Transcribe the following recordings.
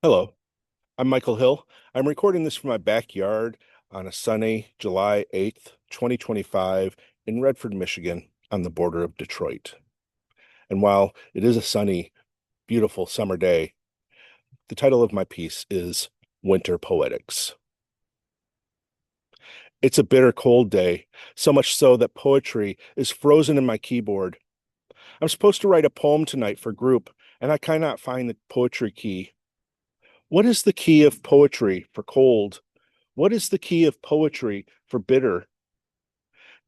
Hello, I'm Michael Hill. I'm recording this from my backyard on a sunny July 8th, 2025 in Redford, Michigan, on the border of Detroit. And while it is a sunny, beautiful summer day, the title of my piece is Winter Poetics. It's a bitter cold day, so much so that poetry is frozen in my keyboard. I'm supposed to write a poem tonight for group, and I cannot find the poetry key. What is the key of poetry for cold? What is the key of poetry for bitter?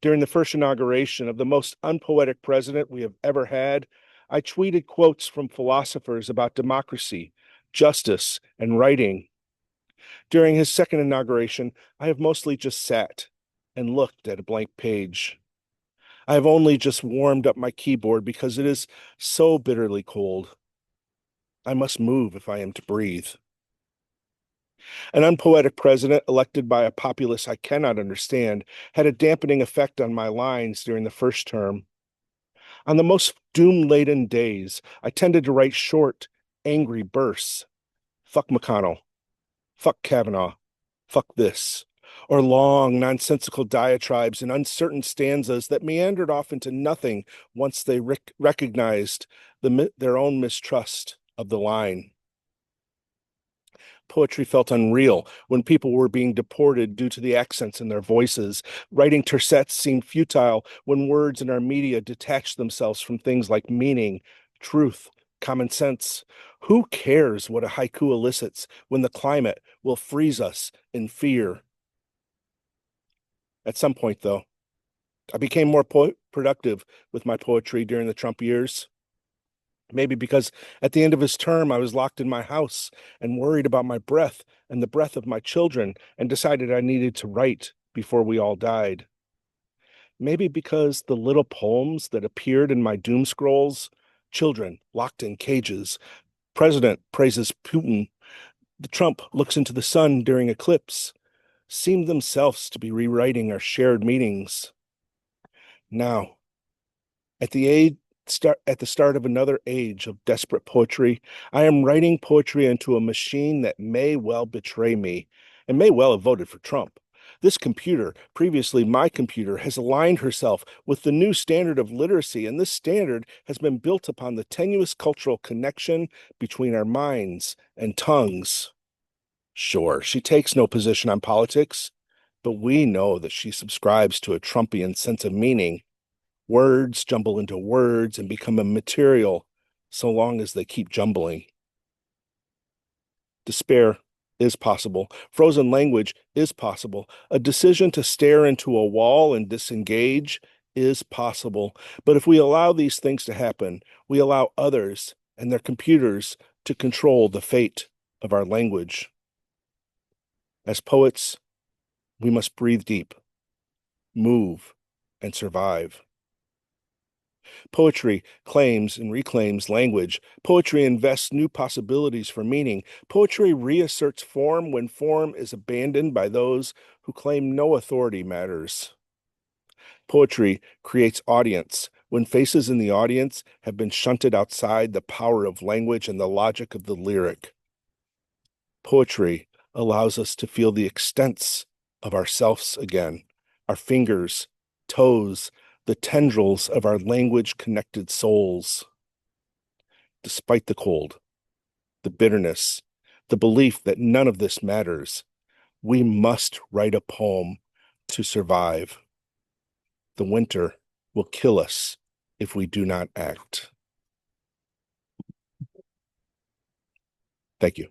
During the first inauguration of the most unpoetic president we have ever had, I tweeted quotes from philosophers about democracy, justice, and writing. During his second inauguration, I have mostly just sat and looked at a blank page. I have only just warmed up my keyboard because it is so bitterly cold. I must move if I am to breathe. An unpoetic president elected by a populace I cannot understand had a dampening effect on my lines during the first term. On the most doom-laden days, I tended to write short, angry bursts. Fuck McConnell. Fuck Kavanaugh. Fuck this. Or long, nonsensical diatribes and uncertain stanzas that meandered off into nothing once they recognized their own mistrust of the line. Poetry felt unreal when people were being deported due to the accents in their voices. Writing tercets seemed futile when words in our media detached themselves from things like meaning, truth, common sense. Who cares what a haiku elicits when the climate will freeze us in fear? At some point, though, I became more productive with my poetry during the Trump years. Maybe because at the end of his term, I was locked in my house and worried about my breath and the breath of my children and decided I needed to write before we all died. Maybe because the little poems that appeared in my doom scrolls, children locked in cages, president praises Putin, the Trump looks into the sun during eclipse, seemed themselves to be rewriting our shared meanings. Now, at the age at the start of another age of desperate poetry, I am writing poetry into a machine that may well betray me and may well have voted for Trump. This computer, previously my computer, has aligned herself with the new standard of literacy, and this standard has been built upon the tenuous cultural connection between our minds and tongues. Sure, she takes no position on politics, but we know that she subscribes to a Trumpian sense of meaning. Words jumble into words and become immaterial so long as they keep jumbling. Despair is possible. Frozen language is possible. A decision to stare into a wall and disengage is possible. But if we allow these things to happen, we allow others and their computers to control the fate of our language. As poets, we must breathe deep, move, and survive. Poetry claims and reclaims language. Poetry invests new possibilities for meaning. Poetry reasserts form when form is abandoned by those who claim no authority matters. Poetry creates audience when faces in the audience have been shunted outside the power of language and the logic of the lyric. Poetry allows us to feel the extents of ourselves again, our fingers, toes, the tendrils of our language-connected souls. Despite the cold, the bitterness, the belief that none of this matters, we must write a poem to survive. The winter will kill us if we do not act. Thank you.